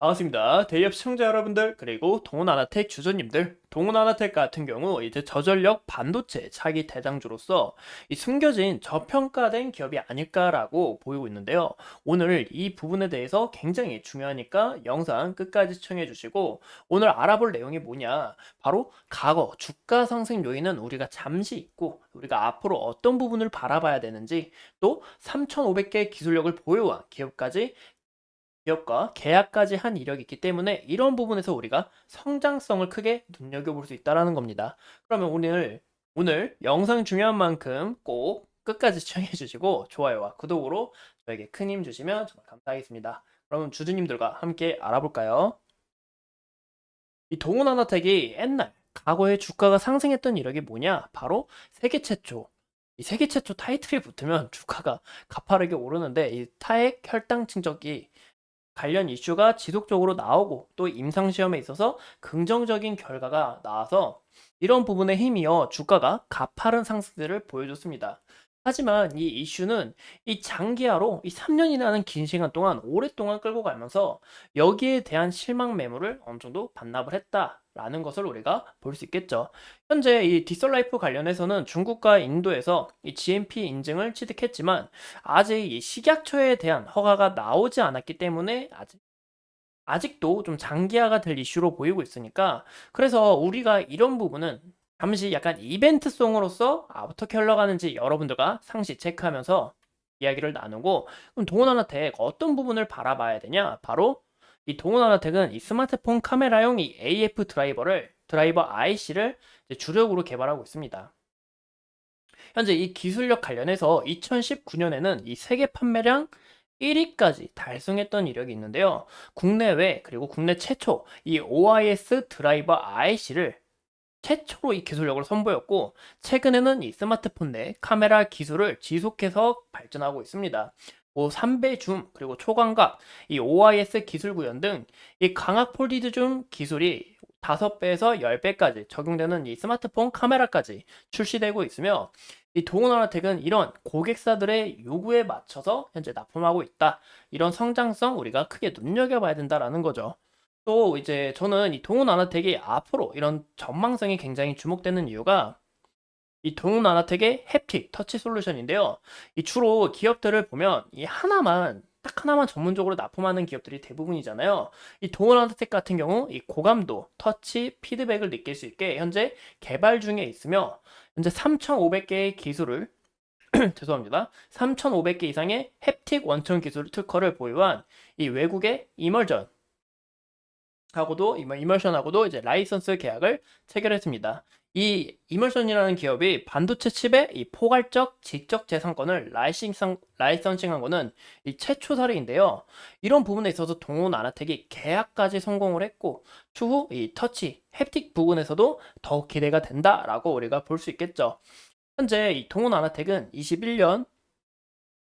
반갑습니다. 대기업 시청자 여러분들, 그리고 동원아나텍 주주님들. 동원아나텍 같은 경우 이제 저전력 반도체 차기 대장주로서 이 숨겨진 저평가된 기업이 아닐까라고 보이고 있는데요. 오늘 이 부분에 대해서 굉장히 중요하니까 영상 끝까지 시청해 주시고, 오늘 알아볼 내용이 뭐냐? 바로 과거 주가 상승 요인은 우리가 잠시 잊고 우리가 앞으로 어떤 부분을 바라봐야 되는지, 또 3,500개 기술력을 보유한 기업까지 기업과 계약까지 한 이력이 있기 때문에 이런 부분에서 우리가 성장성을 크게 눈여겨볼 수 있다는 겁니다. 그러면 오늘 영상 중요한 만큼 꼭 끝까지 시청해 주시고 좋아요와 구독으로 저에게 큰 힘 주시면 정말 감사하겠습니다. 그러면 주주님들과 함께 알아볼까요? 이 동원아나텍이 옛날 과거에 주가가 상승했던 이력이 뭐냐? 바로 세계 최초. 이 세계 최초 타이틀이 붙으면 주가가 가파르게 오르는데, 이 타액 혈당 증적이 관련 이슈가 지속적으로 나오고 또 임상시험에 있어서 긍정적인 결과가 나와서 이런 부분에 힘이어 주가가 가파른 상승세를 보여줬습니다. 하지만 이 이슈는 이 장기화로 이 3년이라는 긴 시간 동안 오랫동안 끌고 가면서 여기에 대한 실망 매물을 어느 정도 반납을 했다라는 것을 우리가 볼 수 있겠죠. 현재 이 디설라이프 관련해서는 중국과 인도에서 이 GMP 인증을 취득했지만 아직 이 식약처에 대한 허가가 나오지 않았기 때문에 아직도 좀 장기화가 될 이슈로 보이고 있으니까, 그래서 우리가 이런 부분은 잠시 약간 이벤트성으로서 어떻게 흘러가는지 여러분들과 상시 체크하면서 이야기를 나누고, 그럼 동원아나텍 어떤 부분을 바라봐야 되냐? 바로 이 동원아나텍은 이 스마트폰 카메라용 이 AF 드라이버 IC를 주력으로 개발하고 있습니다. 현재 이 기술력 관련해서 2019년에는 이 세계 판매량 1위까지 달성했던 이력이 있는데요. 국내외 그리고 국내 최초 이 OIS 드라이버 IC를 최초로 이 기술력을 선보였고, 최근에는 이 스마트폰 내 카메라 기술을 지속해서 발전하고 있습니다. 뭐 3배 줌 그리고 초광각, 이 OIS 기술 구현 등 이 광학 폴리드 줌 기술이 5배에서 10배까지 적용되는 이 스마트폰 카메라까지 출시되고 있으며, 이 동원아나텍은 이런 고객사들의 요구에 맞춰서 현재 납품하고 있다. 이런 성장성 우리가 크게 눈여겨봐야 된다라는 거죠. 또 이제 저는 이 동원아나텍이 앞으로 이런 전망성이 굉장히 주목되는 이유가 이 동원아나텍의 햅틱 터치 솔루션인데요. 이 주로 기업들을 보면 이 딱 하나만 전문적으로 납품하는 기업들이 대부분이잖아요. 이 동원아나텍 같은 경우 이 고감도 터치 피드백을 느낄 수 있게 현재 개발 중에 있으며, 현재 3,500개의 기술을 죄송합니다. 3,500개 이상의 햅틱 원천 기술 특허를 보유한 이 외국의 이멀션하고도 이제 라이선스 계약을 체결했습니다. 이 이멀션이라는 기업이 반도체 칩의 이 포괄적 지적 재산권을 라이선싱한 거는 이 최초 사례인데요. 이런 부분에 있어서 동원아나텍이 계약까지 성공을 했고, 추후 이 터치 햅틱 부분에서도 더욱 기대가 된다라고 우리가 볼 수 있겠죠. 현재 이 동원아나텍은 21년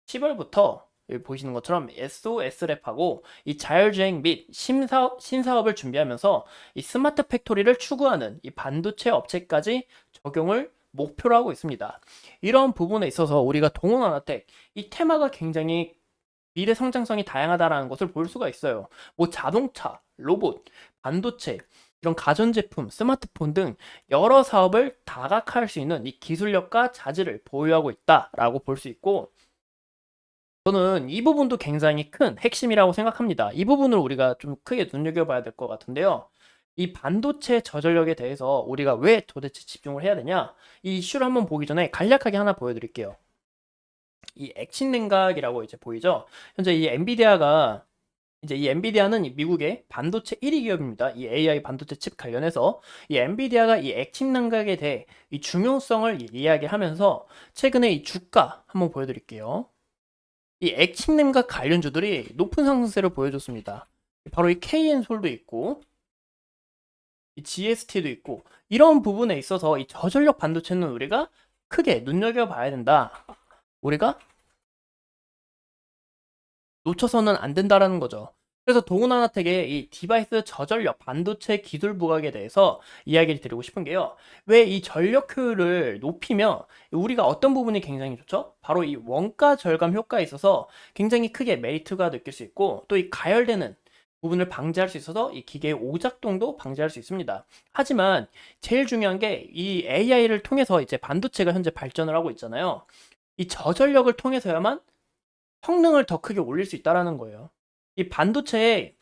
10월부터 여기 보시는 것처럼 SOS랩하고 이 자율주행 및 신사업을 준비하면서 이 스마트 팩토리를 추구하는 이 반도체 업체까지 적용을 목표로 하고 있습니다. 이런 부분에 있어서 우리가 동원아나텍 이 테마가 굉장히 미래 성장성이 다양하다라는 것을 볼 수가 있어요. 뭐 자동차, 로봇, 반도체, 이런 가전제품, 스마트폰 등 여러 사업을 다각화할 수 있는 이 기술력과 자질을 보유하고 있다라고 볼 수 있고, 저는 이 부분도 굉장히 큰 핵심이라고 생각합니다. 이 부분을 우리가 좀 크게 눈여겨봐야 될 것 같은데요. 이 반도체 저전력에 대해서 우리가 왜 도대체 집중을 해야 되냐? 이 이슈를 한번 보기 전에 간략하게 하나 보여드릴게요. 이 액침 냉각이라고 이제 보이죠? 현재 이 엔비디아는 이 미국의 반도체 1위 기업입니다. 이 AI 반도체 칩 관련해서 이 엔비디아가 이 액침 냉각에 대해 이 중요성을 이야기하면서 최근에 이 주가 한번 보여드릴게요. 이 액침냉각 관련주들이 높은 상승세를 보여줬습니다. 바로 이 KN솔도 있고 이 GST도 있고, 이런 부분에 있어서 이 저전력 반도체는 우리가 크게 눈여겨봐야 된다. 우리가 놓쳐서는 안 된다라는 거죠. 그래서 동원아나텍의 이 디바이스 저전력 반도체 기술 부각에 대해서 이야기를 드리고 싶은 게요. 왜 이 전력 효율을 높이면 우리가 어떤 부분이 굉장히 좋죠? 바로 이 원가 절감 효과에 있어서 굉장히 크게 메리트가 느낄 수 있고, 또 이 가열되는 부분을 방지할 수 있어서 이 기계의 오작동도 방지할 수 있습니다. 하지만 제일 중요한 게 이 AI를 통해서 이제 반도체가 현재 발전을 하고 있잖아요. 이 저전력을 통해서야만 성능을 더 크게 올릴 수 있다라는 거예요. 이 반도체의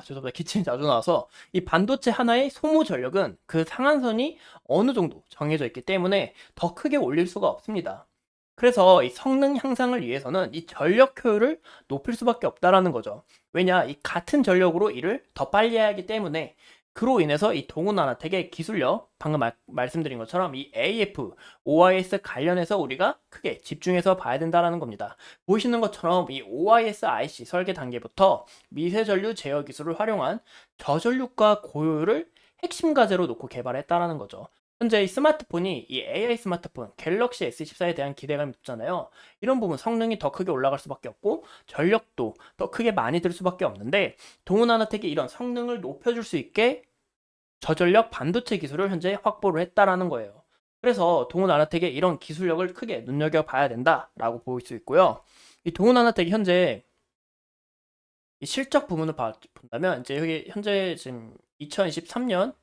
죄송합니다. 기침이 자주 나와서 이 반도체 하나의 소모 전력은 그 상한선이 어느 정도 정해져 있기 때문에 더 크게 올릴 수가 없습니다. 그래서 이 성능 향상을 위해서는 이 전력 효율을 높일 수밖에 없다라는 거죠. 왜냐, 이 같은 전력으로 일을 더 빨리 해야 하기 때문에 그로 인해서 이 동훈나나텍의 기술력, 방금 말씀드린 것처럼 이 AF, OIS 관련해서 우리가 크게 집중해서 봐야 된다라는 겁니다. 보시는 것처럼 이 OIS IC 설계 단계부터 미세전류 제어 기술을 활용한 저전luc과 고효율을 핵심 과제로 놓고 개발했다라는 거죠. 현재 이 스마트폰이 이 AI 스마트폰 갤럭시 S24에 대한 기대감이 높잖아요. 이런 부분 성능이 더 크게 올라갈 수밖에 없고 전력도 더 크게 많이 들 수밖에 없는데 동훈나나텍이 이런 성능을 높여줄 수 있게 저전력 반도체 기술을 현재 확보를 했다라는 거예요. 그래서 동훈나나텍의 이런 기술력을 크게 눈여겨봐야 된다라고 볼 수 있고요. 이 동훈나나텍이 현재 이 실적 부분을 본다면 이제 여기 현재 지금 2023년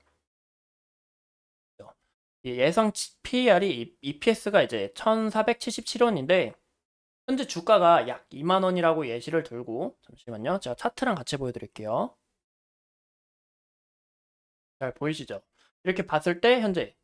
예상 PER이 EPS가 이제 1477원인데 현재 주가가 약 2만 원이라고 예시를 들고 잠시만요. 제가 차트랑 같이 보여드릴게요. 잘 보이시죠? 이렇게 봤을 때 현재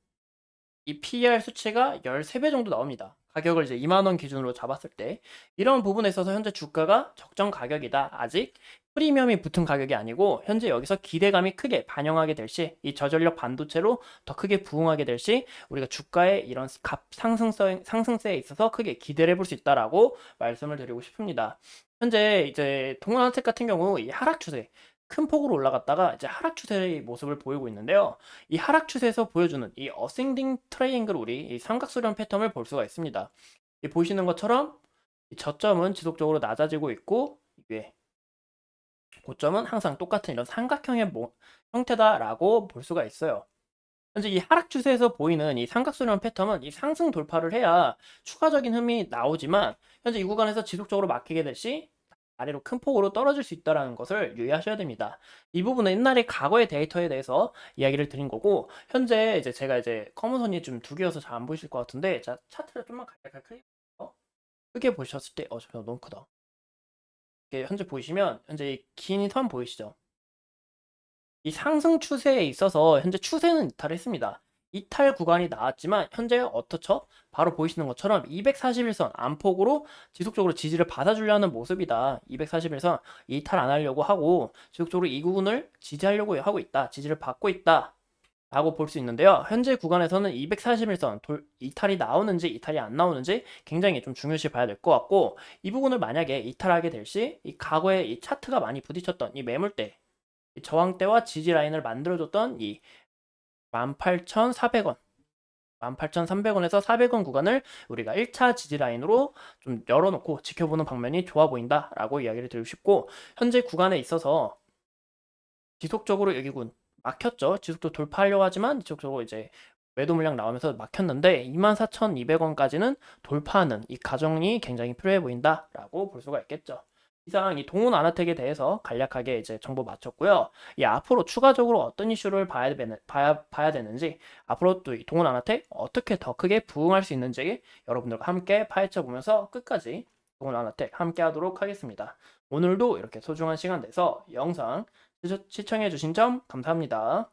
이 PER 수치가 13배 정도 나옵니다. 가격을 이제 2만 원 기준으로 잡았을 때 이런 부분에 있어서 현재 주가가 적정 가격이다. 아직 프리미엄이 붙은 가격이 아니고 현재 여기서 기대감이 크게 반영하게 될 시 이 저전력 반도체로 더 크게 부응하게 될 시 우리가 주가의 이런 상승세에 있어서 크게 기대를 해볼 수 있다라고 말씀을 드리고 싶습니다. 현재 이제 동원한텍 같은 경우 이 하락 추세 큰 폭으로 올라갔다가 이제 하락 추세의 모습을 보이고 있는데요. 이 하락 추세에서 보여주는 이 어센딩 트라이앵글 우리 이 삼각수렴 패턴을 볼 수가 있습니다. 이 보시는 것처럼 이 저점은 지속적으로 낮아지고 있고 이게 고점은 항상 똑같은 이런 삼각형의 형태다라고 볼 수가 있어요. 현재 이 하락 추세에서 보이는 이 삼각수렴 패턴은 이 상승 돌파를 해야 추가적인 흠이 나오지만 현재 이 구간에서 지속적으로 막히게 될 시 아래로 큰 폭으로 떨어질 수 있다는 것을 유의하셔야 됩니다. 이 부분은 옛날에 과거의 데이터에 대해서 이야기를 드린 거고 현재 이제 제가 이제 검은 선이 좀 두 개여서 잘 안 보이실 것 같은데 자 차트를 좀만 갈색 크게 보셨을 때 잠시만 너무 크다. 이게 현재 보시면 현재 긴 선 보이시죠? 이 상승 추세에 있어서 현재 추세는 이탈했습니다. 이탈 구간이 나왔지만 현재 어떻죠? 바로 보이시는 것처럼 241선 안폭으로 지속적으로 지지를 받아주려는 모습이다. 241선 이탈 안 하려고 하고 지속적으로 이 부분을 지지하려고 하고 있다. 지지를 받고 있다. 라고 볼 수 있는데요. 현재 구간에서는 241선 이탈이 나오는지 이탈이 안 나오는지 굉장히 좀 중요시 봐야 될 것 같고 이 부분을 만약에 이탈하게 될 시 이 과거에 이 차트가 많이 부딪혔던 이 매물대 저항대와 지지 라인을 만들어줬던 이 18,400원, 18,300원에서 400원 구간을 우리가 1차 지지 라인으로 좀 열어놓고 지켜보는 방면이 좋아 보인다라고 이야기를 드리고 싶고 현재 구간에 있어서 지속적으로 여기군 막혔죠. 지속적으로 돌파하려고 하지만 지속적으로 이제 매도 물량 나오면서 막혔는데 24,200원까지는 돌파하는 이 과정이 굉장히 필요해 보인다라고 볼 수가 있겠죠. 이상 이 동훈 아나텍에 대해서 간략하게 이제 정보 마쳤고요. 이 앞으로 추가적으로 어떤 이슈를 봐야 되는지 앞으로 또 이 동훈 아나텍 어떻게 더 크게 부응할 수 있는지 여러분들과 함께 파헤쳐 보면서 끝까지 동훈 아나텍 함께 하도록 하겠습니다. 오늘도 이렇게 소중한 시간 내서 영상 시청해 주신 점 감사합니다.